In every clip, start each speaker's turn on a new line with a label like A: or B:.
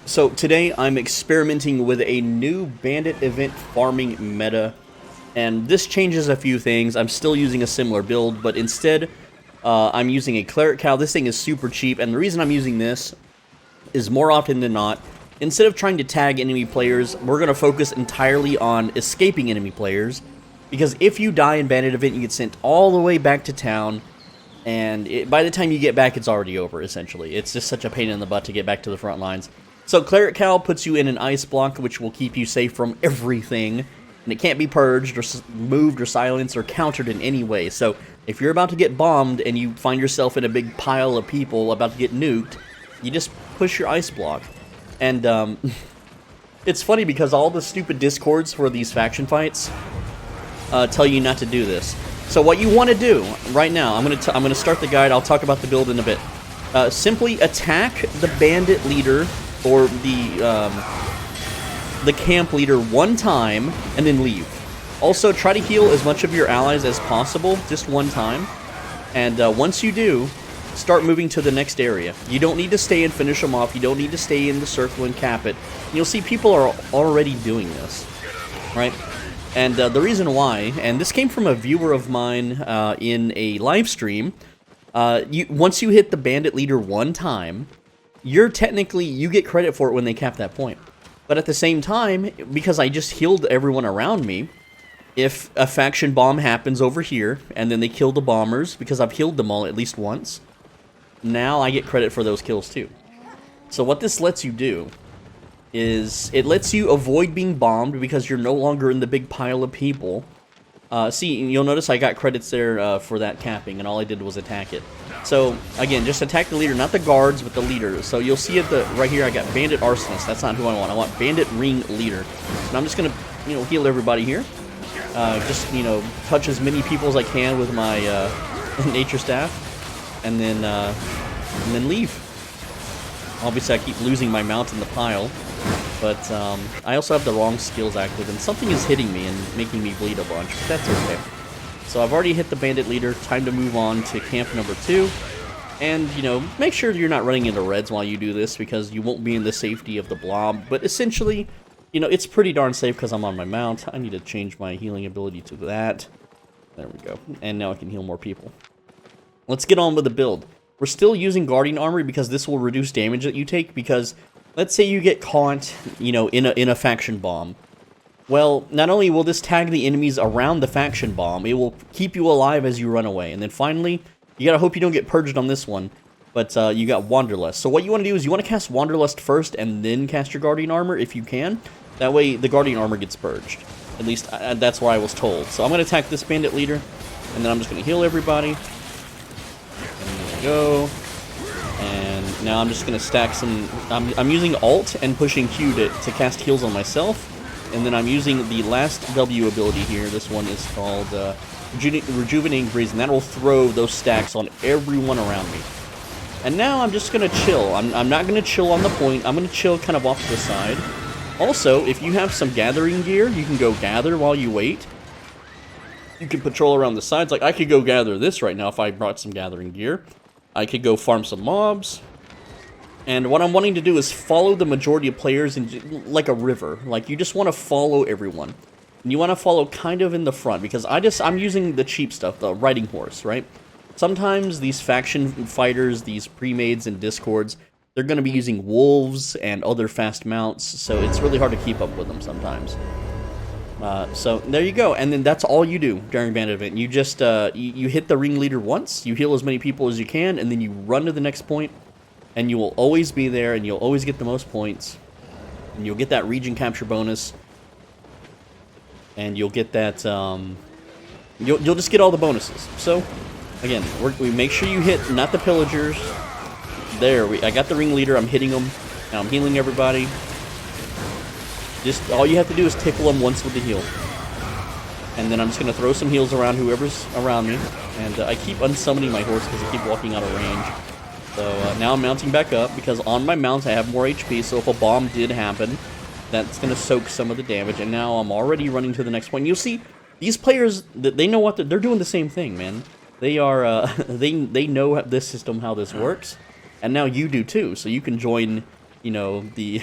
A: So today I'm experimenting with a new Bandit event farming meta, and this changes a few things. I'm still using a similar build, but instead I'm using a Cleric Cow. This thing is super cheap, and the reason I'm using this is more often than not, instead of trying to tag enemy players, we're going to focus entirely on escaping enemy players, because if you die in Bandit event, you get sent all the way back to town, and by the time you get back, it's already over, essentially. It's just such a pain in the butt to get back to the front lines. So Cleric Cow puts you in an ice block, which will keep you safe from everything, and it can't be purged, or moved, or silenced, or countered in any way. So if you're about to get bombed, and you find yourself in a big pile of people about to get nuked, you just push your ice block. And it's funny because all the stupid discords for these faction fights tell you not to do this. So what you want to do right now, I'm gonna start the guide. I'll talk about the build in a bit. Simply attack the bandit leader or the camp leader one time and then leave. Also, try to heal as much of your allies as possible, just one time. And once you do, start moving to the next area. You don't need to stay and finish them off. You don't need to stay in the circle and cap it. You'll see people are already doing this, right? And the reason why, and this came from a viewer of mine in a live stream, once you hit the bandit leader one time, you get credit for it when they cap that point. But at the same time, because I just healed everyone around me, if a faction bomb happens over here, and then they kill the bombers, because I've healed them all at least once, now I get credit for those kills too. So what this lets you do is it lets you avoid being bombed because you're no longer in the big pile of people. See, you'll notice I got credits there for that capping, and all I did was attack it. So again, just attack the leader, not the guards, but the leader. So you'll see it right here. I got Bandit Arsonist. That's not who I want. I want Bandit Ring Leader. And I'm just gonna, heal everybody here. Just touch as many people as I can with my nature staff, and then leave. Obviously, I keep losing my mount in the pile. But I also have the wrong skills active, and something is hitting me and making me bleed a bunch, but that's okay. So I've already hit the bandit leader, time to move on to camp number 2. And, make sure you're not running into reds while you do this, because you won't be in the safety of the blob. But essentially, it's pretty darn safe because I'm on my mount. I need to change my healing ability to that. There we go. And now I can heal more people. Let's get on with the build. We're still using Guardian Armor because this will reduce damage that you take, because let's say you get caught, in a faction bomb. Well, not only will this tag the enemies around the faction bomb, it will keep you alive as you run away. And then finally, you gotta hope you don't get purged on this one, but you got Wanderlust. So what you want to do is you want to cast Wanderlust first and then cast your Guardian Armor if you can. That way the Guardian Armor gets purged. At least that's what I was told. So I'm going to attack this bandit leader, and then I'm just going to heal everybody. And there we go. And now I'm just going to stack some... I'm using Alt and pushing Q to cast heals on myself. And then I'm using the last W ability here. This one is called Rejuvenating Breeze, and that will throw those stacks on everyone around me. And now I'm just going to chill. I'm not going to chill on the point. I'm going to chill kind of off to the side. Also, if you have some gathering gear, you can go gather while you wait. You can patrol around the sides. Like, I could go gather this right now if I brought some gathering gear. I could go farm some mobs. And what I'm wanting to do is follow the majority of players in, like a river. Like, you just want to follow everyone. And you want to follow kind of in the front, because I'm using the cheap stuff, the riding horse, right? Sometimes these faction fighters, these pre-mades and discords, they're going to be using wolves and other fast mounts, so it's really hard to keep up with them sometimes. So there you go, and then that's all you do during Bandit event. You just you hit the ringleader once, you heal as many people as you can, and then you run to the next point, and you will always be there, and you'll always get the most points, and you'll get that region capture bonus, and you'll get that you'll just get all the bonuses. So again, we make sure you hit not the pillagers. There, I got the ringleader, I'm hitting him, now I'm healing everybody. Just, all you have to do is tickle them once with the heal. And then I'm just going to throw some heals around whoever's around me. And I keep unsummoning my horse because I keep walking out of range. So now I'm mounting back up, because on my mount I have more HP, so if a bomb did happen, that's going to soak some of the damage. And now I'm already running to the next point. You'll see, these players, they know what they're doing the same thing, man. They are, they know this system, how this works. And now you do too, so you can join, you know, the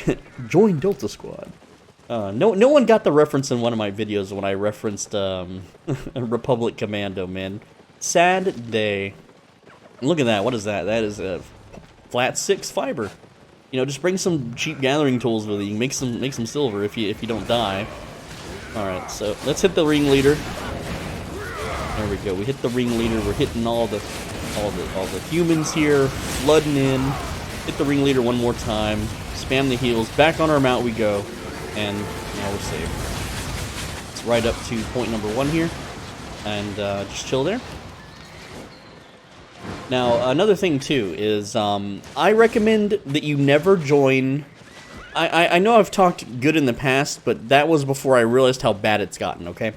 A: join Delta Squad. No one got the reference in one of my videos when I referenced Republic Commando, man. Sad day. Look at that. What is that? That is a flat 6 fiber. You know, just bring some cheap gathering tools with you. Make some silver if you don't die. All right, so let's hit the ringleader. There we go. We hit the ringleader. We're hitting all the humans here, flooding in. Hit the ringleader one more time. Spam the heals. Back on our mount we go, and now we're safe. Let's ride up to point number 1 here, and just chill there. Now, another thing, too, is I recommend that you never join... I know I've talked good in the past, but that was before I realized how bad it's gotten, okay?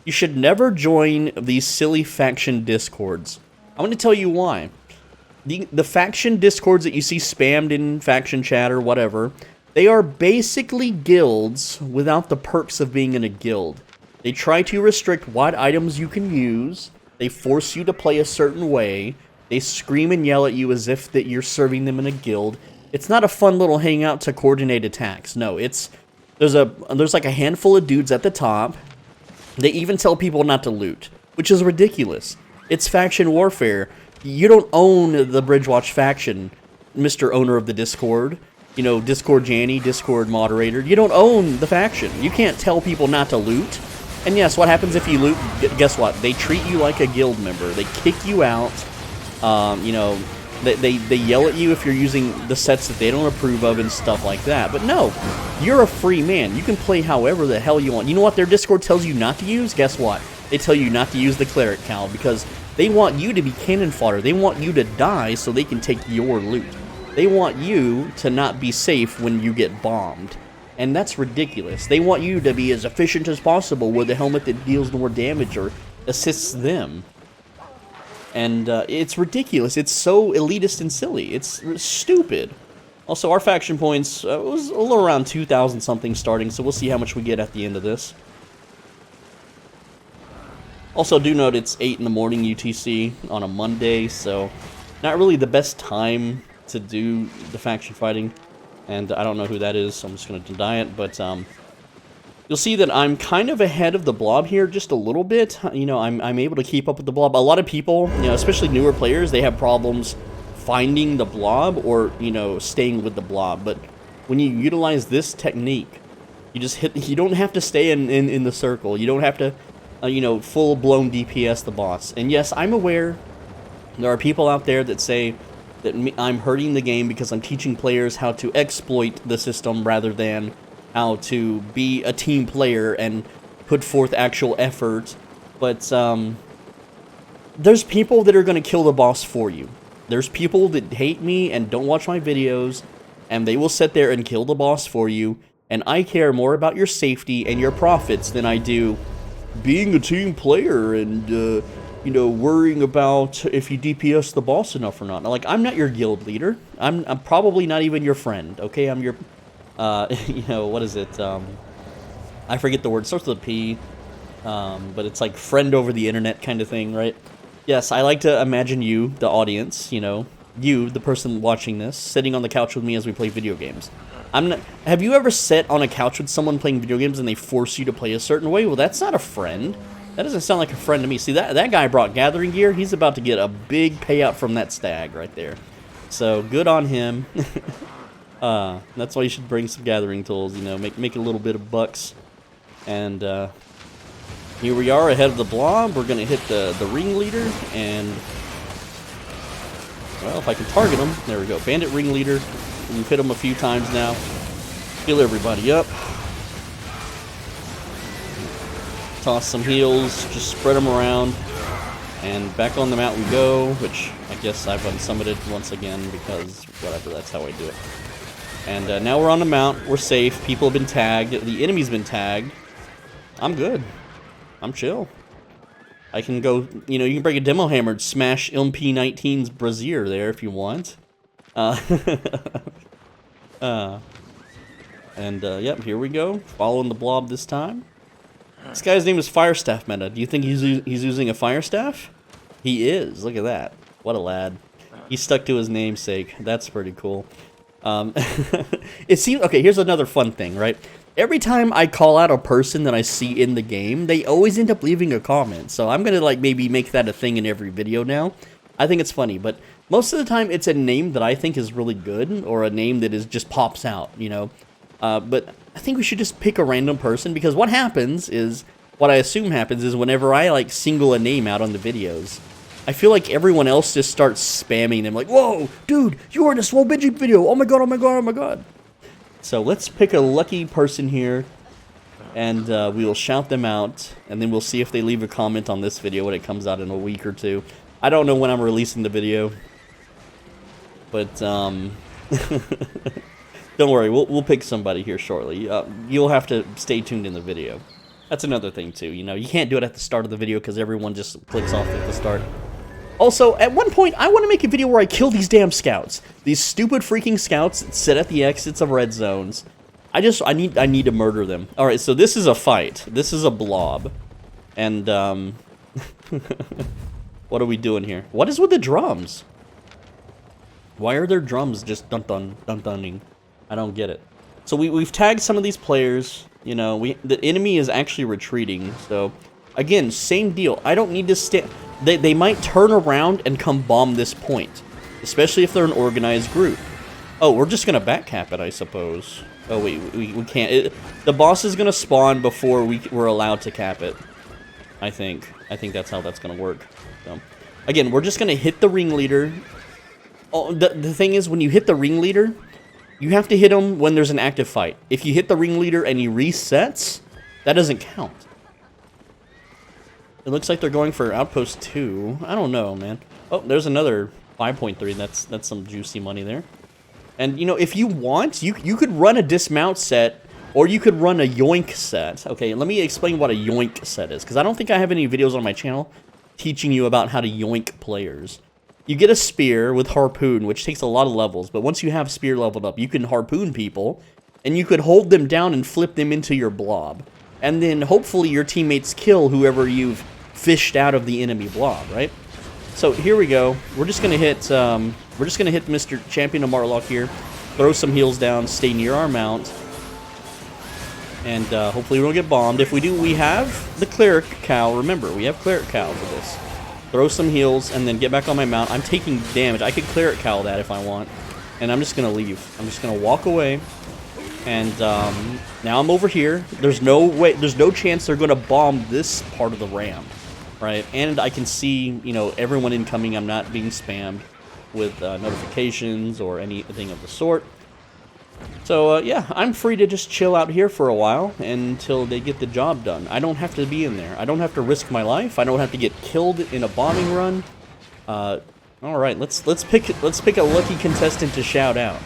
A: You should never join these silly faction discords. I'm going to tell you why. The faction discords that you see spammed in faction chat or whatever, they are basically guilds without the perks of being in a guild. They try to restrict what items you can use. They force you to play a certain way. They scream and yell at you as if that you're serving them in a guild. It's not a fun little hangout to coordinate attacks. No, there's like a handful of dudes at the top. They even tell people not to loot, which is ridiculous. It's faction warfare. You don't own the Bridgewatch faction, Mr. Owner of the Discord. You know, Discord Janny, Discord moderator. You don't own the faction. You can't tell people not to loot. And yes, what happens if you loot? Guess what? They treat you like a guild member. They kick you out. You know, they yell at you if you're using the sets that they don't approve of and stuff like that. But no, you're a free man. You can play however the hell you want. You know what their Discord tells you not to use? Guess what? They tell you not to use the Cleric Cal because they want you to be cannon fodder. They want you to die so they can take your loot. They want you to not be safe when you get bombed. And that's ridiculous. They want you to be as efficient as possible with a helmet that deals more damage or assists them. And it's ridiculous. It's so elitist and silly. It's stupid. Also, our faction points was a little around 2,000 something starting, so we'll see how much we get at the end of this. Also, do note it's 8 in the morning UTC on a Monday, so not really the best time to do the faction fighting. And I don't know who that is, so I'm just going to deny it, but you'll see that I'm kind of ahead of the blob here just a little bit. You know, I'm able to keep up with the blob. A lot of people, you know, especially newer players, they have problems finding the blob or, you know, staying with the blob. But when you utilize this technique, you just hit, you don't have to stay in the circle. You don't have to, you know, full-blown DPS the boss. And yes, I'm aware there are people out there that say that I'm hurting the game because I'm teaching players how to exploit the system rather than how to be a team player and put forth actual effort. But there's people that are going to kill the boss for you. There's people that hate me and don't watch my videos, and they will sit there and kill the boss for you. And I care more about your safety and your profits than I do being a team player and, you know, worrying about if you DPS the boss enough or not. Like, I'm not your guild leader. I'm probably not even your friend, okay? I'm your... you know, what is it? I forget the word. It starts with a P, but it's like friend over the internet kind of thing, right? Yes, I like to imagine you, the audience, you know, you, the person watching this, sitting on the couch with me as we play video games. Have you ever sat on a couch with someone playing video games and they force you to play a certain way? Well, that's not a friend. That doesn't sound like a friend to me. See, that guy brought gathering gear. He's about to get a big payout from that stag right there. So, good on him. That's why you should bring some gathering tools, you know, make a little bit of bucks. And here we are ahead of the blob. We're going to hit the ringleader, and, well, if I can target him, there we go. Bandit ringleader. We've hit him a few times now. Heal everybody up. Toss some heals, just spread them around. And back on the mount we go, which I guess I've unsummited once again because, whatever, that's how I do it. And now we're on the mount. We're safe. People have been tagged. The enemy's been tagged. I'm good. I'm chill. I can go, you know, you can break a demo hammer and smash MP19's brassiere there if you want. Yep, here we go. Following the blob this time. This guy's name is Firestaff Meta. Do you think he's using a Firestaff? He is. Look at that. What a lad. He stuck to his namesake. That's pretty cool. It seems okay. Here's another fun thing, right? Every time I call out a person that I see in the game, they always end up leaving a comment. So I'm gonna like maybe make that a thing in every video now. I think it's funny, but most of the time it's a name that I think is really good or a name that is just pops out, you know. But I think we should just pick a random person because what happens is, what I assume happens is whenever I like single a name out on the videos, I feel like everyone else just starts spamming them like, whoa, dude, you were in a Swole Binging video. Oh my god, oh my god, oh my god. So let's pick a lucky person here, and we will shout them out, and then we'll see if they leave a comment on this video when it comes out in a week or two. I don't know when I'm releasing the video, but don't worry, we'll pick somebody here shortly. You'll have to stay tuned in the video. That's another thing too, you know, you can't do it at the start of the video because everyone just clicks off at the start. Also, at one point, I want to make a video where I kill these damn scouts. These stupid freaking scouts that sit at the exits of red zones. I need to murder them. Alright, so this is a fight. This is a blob. And, what are we doing here? What is with the drums? Why are there drums just dun-dun-dun-dunning? I don't get it. So we've tagged some of these players. You know, the enemy is actually retreating. So, again, same deal. I don't need to stand... They might turn around and come bomb this point, especially if they're an organized group. Oh, we're just going to backcap it, I suppose. Oh, wait, we can't. The boss is going to spawn before we're allowed to cap it, I think. I think that's how that's going to work. So, again, we're just going to hit the ringleader. Oh, the thing is, when you hit the ringleader, you have to hit him when there's an active fight. If you hit the ringleader and he resets, that doesn't count. It looks like they're going for Outpost 2. I don't know, man. Oh, there's another 5.3. That's some juicy money there. And, you know, if you want, you could run a dismount set, or you could run a yoink set. Okay, let me explain what a yoink set is, because I don't think I have any videos on my channel teaching you about how to yoink players. You get a spear with harpoon, which takes a lot of levels, but once you have spear leveled up, you can harpoon people, and you could hold them down and flip them into your blob. And then, hopefully, your teammates kill whoever you've fished out of the enemy blob, right? So here we go. We're just gonna hit Mr. Champion of Marlock here, throw some heals down, stay near our mount, and hopefully we don't get bombed. If we do, we have the Cleric Cow. Remember, we have Cleric Cow for this. Throw some heals and then get back on my mount. I'm taking damage. I could Cleric Cow that if I want, and I'm just gonna leave. I'm just gonna walk away. And now I'm over here. There's no way. There's no chance they're gonna bomb this part of the ramp. Right, and I can see, you know, everyone incoming. I'm not being spammed with notifications or anything of the sort. So, yeah, I'm free to just chill out here for a while until they get the job done. I don't have to be in there. I don't have to risk my life. I don't have to get killed in a bombing run. All right, let's pick a lucky contestant to shout out.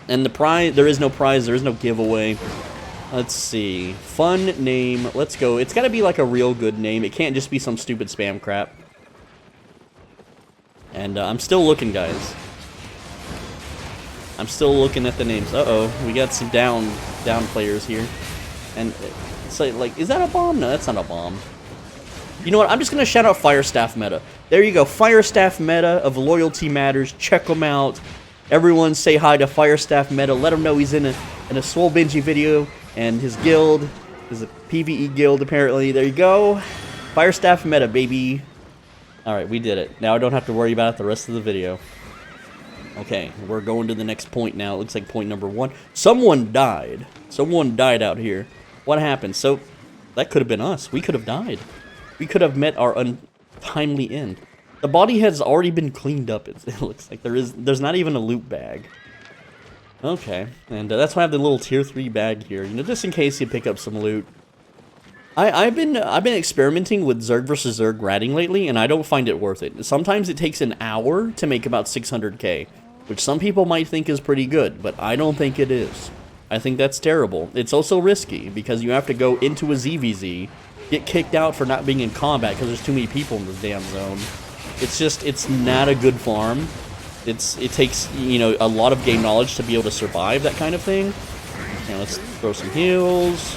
A: And the prize, there is no prize. There is no giveaway. Let's see. Fun name. Let's go. It's got to be like a real good name. It can't just be some stupid spam crap. And I'm still looking, guys. I'm still looking at the names. Uh-oh. We got some down players here. And it's like, is that a bomb? No, that's not a bomb. You know what? I'm just going to shout out Firestaff Meta. There you go. Firestaff Meta of Loyalty Matters. Check them out. Everyone say hi to Firestaff Meta. Let him know he's in a Swole Binging video. And his guild is a PvE guild, apparently. There you go. Firestaff Meta, baby. Alright, we did it. Now I don't have to worry about it the rest of the video. Okay, we're going to the next point now. It looks like point number 1. Someone died. Someone died out here. What happened? So, that could have been us. We could have died. We could have met our untimely end. The body has already been cleaned up, it looks like. There's not even a loot bag. Okay, and that's why I have the little tier 3 bag here, you know, just in case you pick up some loot. I've been experimenting with Zerg vs. Zerg ratting lately, and I don't find it worth it. Sometimes it takes an hour to make about 600k, which some people might think is pretty good, but I don't think it is. I think that's terrible. It's also risky, because you have to go into a ZVZ, get kicked out for not being in combat because there's too many people in this damn zone. It's not a good farm. It takes, you know, a lot of game knowledge to be able to survive that kind of thing. Now let's throw some heals.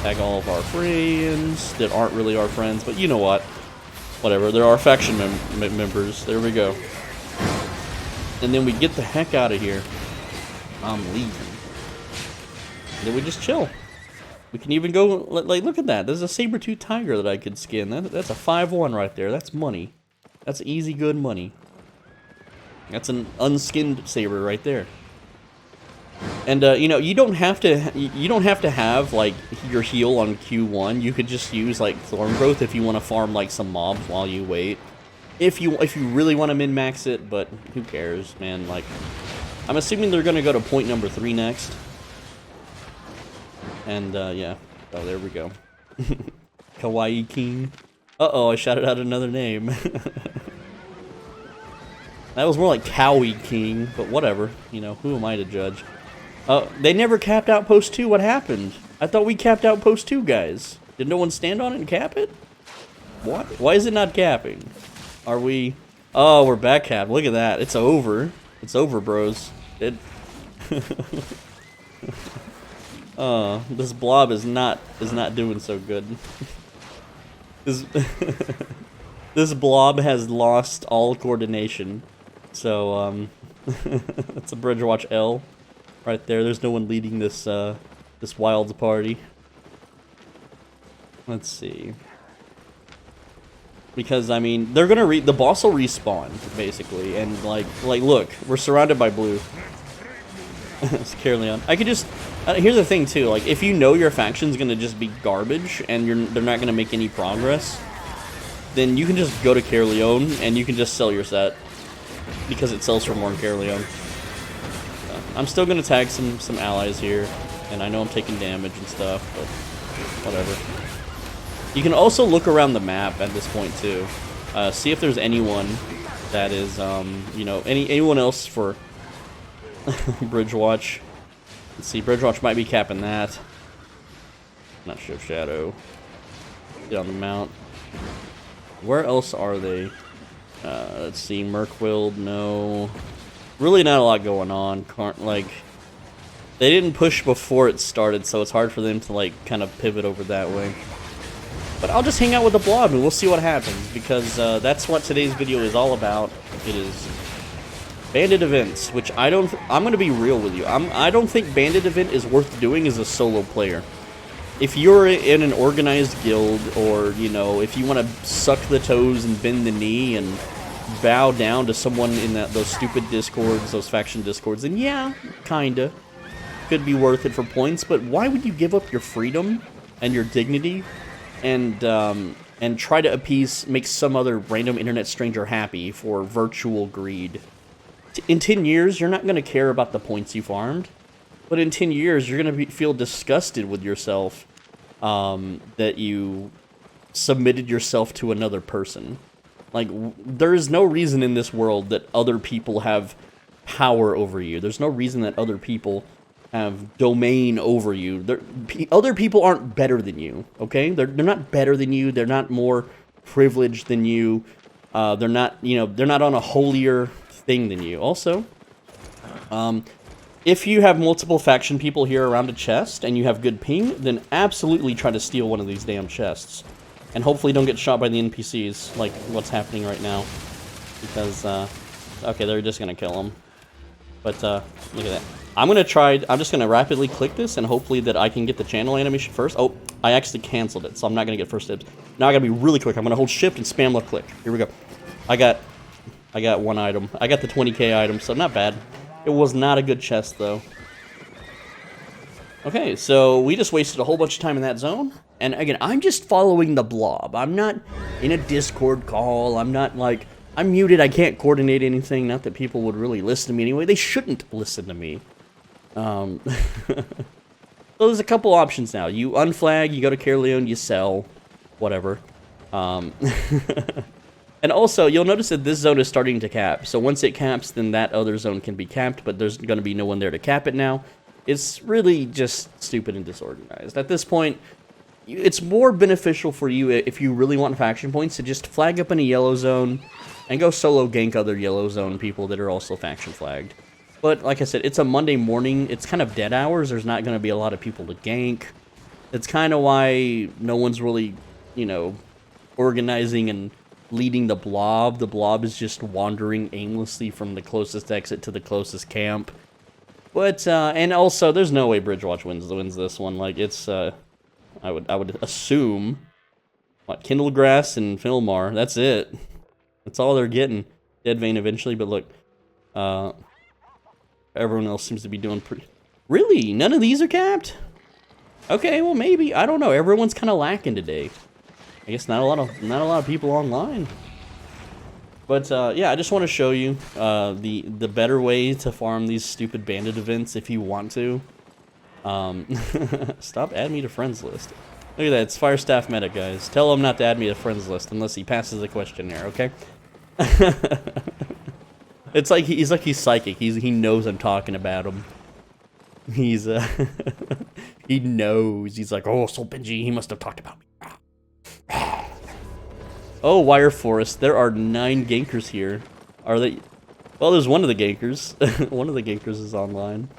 A: Tag all of our friends that aren't really our friends, but you know what? Whatever, they're our faction members. There we go. and then we get the heck out of here. I'm leaving. And then we just chill. We can even go, like, look at that. There's a saber-tooth tiger that I could skin. That's a 5-1 right there. That's money. That's easy, good money. That's an unskinned saber right there. And you know, you don't have to have like your heal on Q1. You could just use like Thorn Growth if you want to farm like some mobs while you wait. If you really want to min-max it, but who cares, man? Like, I'm assuming they're gonna go to point number 3 next. And yeah. Oh, there we go. Kawaii King. Uh-oh, I shouted out another name. That was more like Cowie King, but whatever. You know, who am I to judge? They never capped Outpost 2. What happened? I thought we capped Outpost 2, guys. Did no one stand on it and cap it? What? Why is it not capping? Are we... Oh, we're back capped. Look at that. It's over. It's over, bros. It... this blob is not doing so good. This blob has lost all coordination. So, it's a Bridge Watch L right there. There's no one leading this, this Wilds party. Let's see. Because, I mean, they're gonna the boss will respawn, basically. And, like, look, we're surrounded by blue. It's Caerleon. I could just... here's the thing, too. Like, if you know your faction's gonna just be garbage, and they're not gonna make any progress, then you can just go to Caerleon, and you can just sell your set. Because it sells for more in Caerleon. I'm still gonna tag some allies here, and I know I'm taking damage and stuff, but whatever. You can also look around the map at this point, too. See if there's anyone that is, you know, anyone else for Bridgewatch. Let's see, Bridgewatch might be capping that. Not sure, Shadow. Get on the mount. Where else are they? Let's see, Mirkwild, no. Really not a lot going on. Like, they didn't push before it started, so it's hard for them to, like, kind of pivot over that way. But I'll just hang out with the blob and we'll see what happens, because that's what today's video is all about. It is Bandit events, which I'm going to be real with you. I don't think Bandit event is worth doing as a solo player. If you're in an organized guild, or, you know, if you want to suck the toes and bend the knee and bow down to someone in those stupid discords, those faction discords, then yeah, kinda. Could be worth it for points, but why would you give up your freedom and your dignity and try to make some other random internet stranger happy for virtual greed? In 10 years, you're not going to care about the points you farmed, but in 10 years, you're going to feel disgusted with yourself that you submitted yourself to another person. Like, there is no reason in this world that other people have power over you. There's no reason that other people have domain over you. Other people aren't better than you, okay? They're not better than you. They're not more privileged than you. They're not, you know, they're not on a holier thing than you. Also, if you have multiple faction people here around a chest and you have good ping, then absolutely try to steal one of these damn chests. And hopefully don't get shot by the NPCs, like what's happening right now. Because, okay, they're just gonna kill them. But, look at that. I'm just gonna rapidly click this, and hopefully that I can get the channel animation first. Oh, I actually canceled it, so I'm not gonna get first dibs. Now I gotta be really quick. I'm gonna hold shift and spam left click. Here we go. I got one item. I got the 20k item, so not bad. It was not a good chest, though. Okay, so we just wasted a whole bunch of time in that zone. And again, I'm just following the blob. I'm not in a Discord call. I'm not like... I'm muted. I can't coordinate anything. Not that people would really listen to me anyway. They shouldn't listen to me. So there's a couple options now. You unflag, you go to Caerleon, you sell. Whatever. And also, you'll notice that this zone is starting to cap. So once it caps, then that other zone can be capped. But there's going to be no one there to cap it now. It's really just stupid and disorganized. At this point, it's more beneficial for you if you really want faction points to just flag up in a yellow zone and go solo gank other yellow zone people that are also faction flagged. But like I said, it's a Monday morning. It's kind of dead hours. There's not going to be a lot of people to gank. That's kind of why no one's really, you know, organizing and leading the blob. The blob is just wandering aimlessly from the closest exit to the closest camp. But, and also, there's no way Bridgewatch wins this one. Like, it's, I would assume, what, Kindlegrass and Filmar, that's it. That's all they're getting. Dead Vein eventually, but look, everyone else seems to be doing pretty... Really? None of these are capped? Okay, well, maybe. I don't know. Everyone's kind of lacking today. I guess not a lot of people online. But, yeah, I just want to show you the better way to farm these stupid bandit events if you want to. Stop adding me to friends list. Look at that, it's Firestaff meta, guys. Tell him not to add me to friends list unless he passes the questionnaire, okay? It's like he's psychic. He knows I'm talking about him. He's he knows. He's like, oh, so Benji, he must have talked about me. Oh, Wire Forest. There are 9 gankers here. Are they? Well, there's one of the gankers. One of the gankers is online.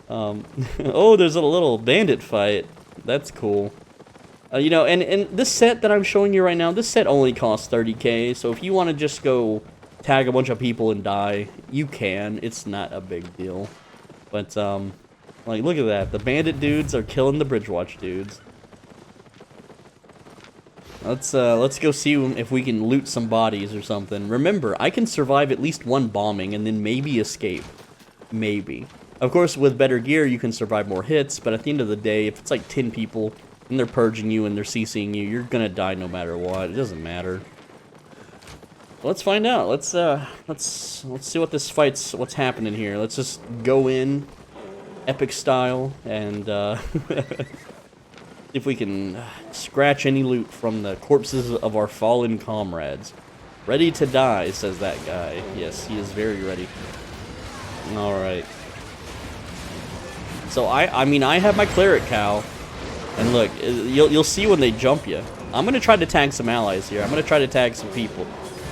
A: Oh, there's a little bandit fight. That's cool. You know, and this set that I'm showing you right now, this set only costs 30k. So if you want to just go tag a bunch of people and die, you can. It's not a big deal. But like, look at that. The bandit dudes are killing the Bridgewatch dudes. Let's go see if we can loot some bodies or something. Remember, I can survive at least one bombing and then maybe escape. Maybe. Of course, with better gear, you can survive more hits, but at the end of the day, if it's like 10 people and they're purging you and they're CCing you, you're gonna die no matter what. It doesn't matter. Let's find out. Let's see what this fight's, what's happening here. Let's just go in, epic style, and if we can scratch any loot from the corpses of our fallen comrades. Ready to die, says that guy. Yes, he is very ready. Alright. So I mean, I have my cleric cow, and look, you'll see when they jump you. I'm gonna try to tag some allies here. I'm gonna try to tag some people,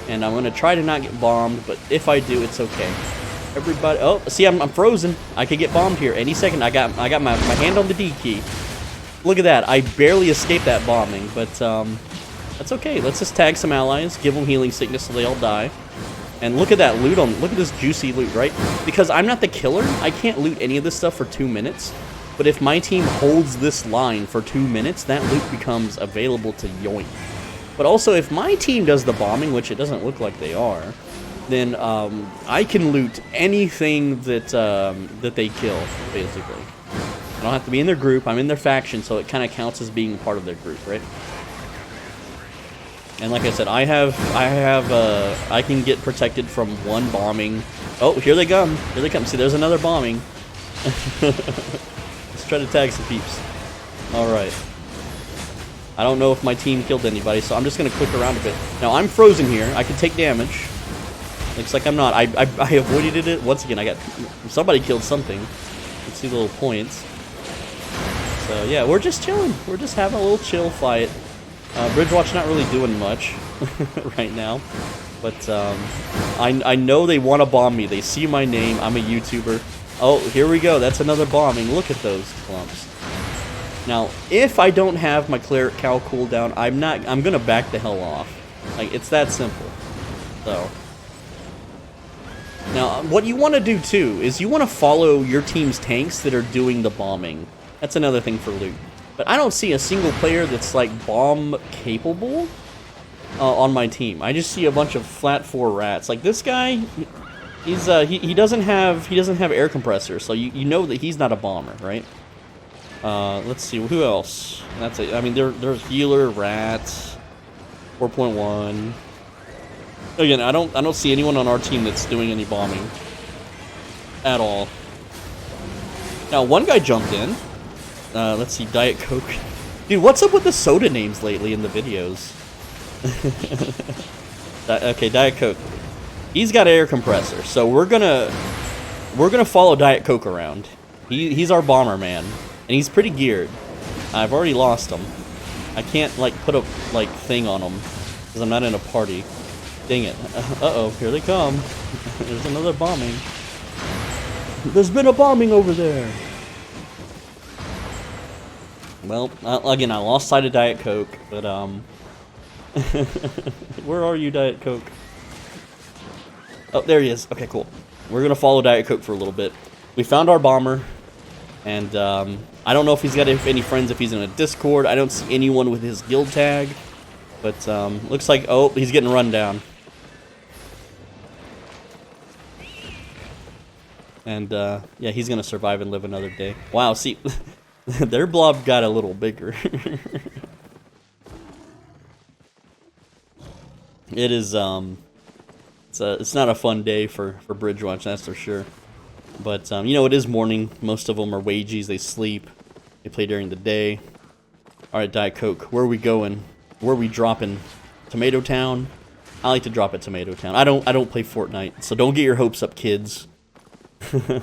A: and I'm gonna try to not get bombed. But if I do, it's okay. Everybody, oh, see, I'm frozen. I could get bombed here any second. I got my hand on the D key. Look at that. I barely escaped that bombing, but that's okay. Let's just tag some allies, give them healing sickness so they all die. And look at that loot on, look at this juicy loot, right? Because I'm not the killer, I can't loot any of this stuff for 2 minutes. But if my team holds this line for 2 minutes, that loot becomes available to yoink. But also, if my team does the bombing, which it doesn't look like they are, then I can loot anything that that they kill, basically. I don't have to be in their group, I'm in their faction, so it kind of counts as being part of their group, right? And like I said, I can get protected from one bombing. Oh, here they come. Here they come. See, there's another bombing. Let's try to tag some peeps. Alright. I don't know if my team killed anybody, so I'm just going to click around a bit. Now, I'm frozen here. I can take damage. Looks like I'm not. I avoided it. Once again, I got... Somebody killed something. Let's see the little points. So, yeah, we're just chilling. We're just having a little chill fight. Bridgewatch not really doing much right now. But, I know they want to bomb me. They see my name. I'm a YouTuber. Oh, here we go. That's another bombing. Look at those clumps. Now, if I don't have my Cleric Cow cooldown, I'm gonna back the hell off. Like, it's that simple. So. Now, what you want to do, too, is you want to follow your team's tanks that are doing the bombing. That's another thing for loot. But I don't see a single player that's, like, bomb-capable on my team. I just see a bunch of flat 4 rats. Like, this guy, he doesn't have air compressor, so you know that he's not a bomber, right? Let's see, who else? That's it. I mean, there's healer, rats, 4.1. Again, I don't see anyone on our team that's doing any bombing at all. Now, one guy jumped in. Let's see, Diet Coke. Dude, what's up with the soda names lately in the videos? Okay, Diet Coke. He's got an air compressor, so we're gonna follow Diet Coke around. He's our bomber man, and he's pretty geared. I've already lost him. I can't like put a like thing on him because I'm not in a party. Dang it! Uh-oh, here they come. There's another bombing. There's been a bombing over there. Well, again, I lost sight of Diet Coke, but Where are you, Diet Coke? Oh, there he is. Okay, cool. We're gonna follow Diet Coke for a little bit. We found our bomber, and I don't know if he's got any friends, if he's in a Discord. I don't see anyone with his guild tag, but looks like, oh, he's getting run down. And yeah, he's gonna survive and live another day. Wow, see, their blob got a little bigger. It is it's not a fun day for bridge watch, that's for sure. But you know, it is morning. Most of them are wagies. They sleep. They play during the day. All right, Diet Coke. Where are we going? Where are we dropping? Tomato Town. I like to drop at Tomato Town. I don't play Fortnite, so don't get your hopes up, kids. I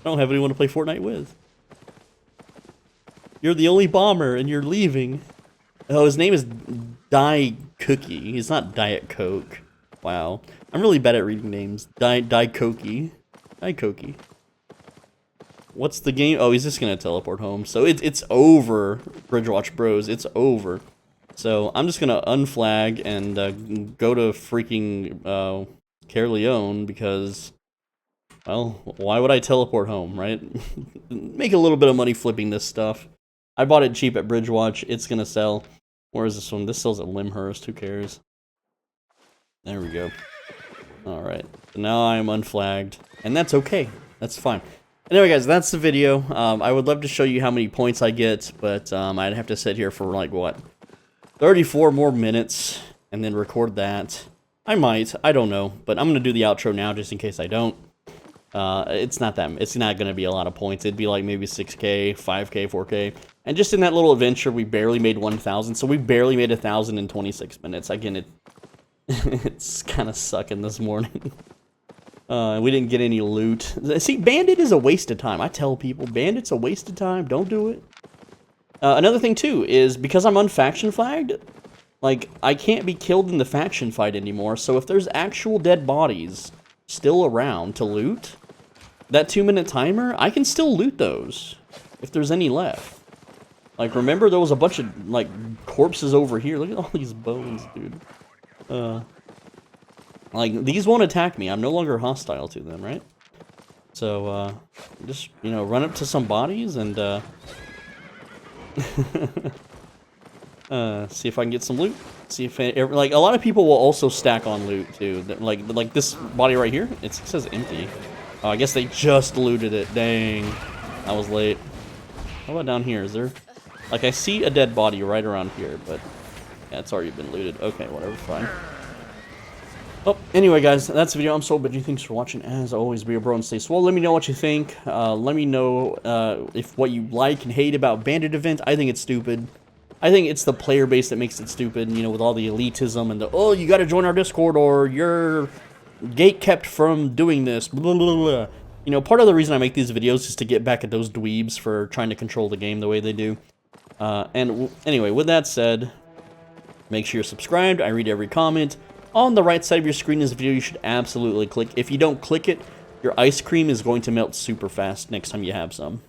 A: don't have anyone to play Fortnite with. You're the only bomber, and you're leaving. Oh, his name is Die Cookie. He's not Diet Coke. Wow. I'm really bad at reading names. Die Cokey. Die Cokey. What's the game? Oh, he's just gonna teleport home. So it's over, Bridgewatch Bros. It's over. So I'm just gonna unflag and go to freaking Caerleon because, well, why would I teleport home, right? Make a little bit of money flipping this stuff. I bought it cheap at Bridgewatch. It's gonna sell. Where is this one? This sells at Limhurst. Who cares? There we go. Alright. So now I am unflagged. And that's okay. That's fine. Anyway, guys, that's the video. I would love to show you how many points I get, but I'd have to sit here for, like, what? 34 more minutes, and then record that. I might. I don't know. But I'm going to do the outro now, just in case I don't. It's not going to be a lot of points. It'd be like maybe 6K, 5K, 4K. And just in that little adventure, we barely made 1,000. So we barely made 1,000 in 26 minutes. Again, it's kind of sucking this morning. We didn't get any loot. See, Bandit is a waste of time. I tell people, Bandit's a waste of time. Don't do it. Another thing, too, is because I'm unfaction flagged, like, I can't be killed in the faction fight anymore. So if there's actual dead bodies still around to loot, that 2-minute timer, I can still loot those if there's any left. Like, remember there was a bunch of, like, corpses over here. Look at all these bones, dude. Like, these won't attack me. I'm no longer hostile to them, right? So, just, you know, run up to some bodies and, see if I can get some loot. See if, like, a lot of people will also stack on loot, too. Like this body right here, it says empty. Oh, I guess they just looted it. Dang. I was late. How about down here? Is there... Like, I see a dead body right around here, but... Yeah, it's already been looted. Okay, whatever, fine. Oh, anyway, guys, that's the video. I'm so Benji. Thanks for watching. As always, be a bro and stay swole. Let me know what you think. Let me know if what you like and hate about Bandit event. I think it's stupid. I think it's the player base that makes it stupid, you know, with all the elitism and the, oh, you gotta join our Discord or you're gate-kept from doing this, blah, blah, blah. You know, part of the reason I make these videos is to get back at those dweebs for trying to control the game the way they do. Anyway, with that said, make sure you're subscribed. I read every comment. On the right side of your screen is a video you should absolutely click. If you don't click it, your ice cream is going to melt super fast next time you have some.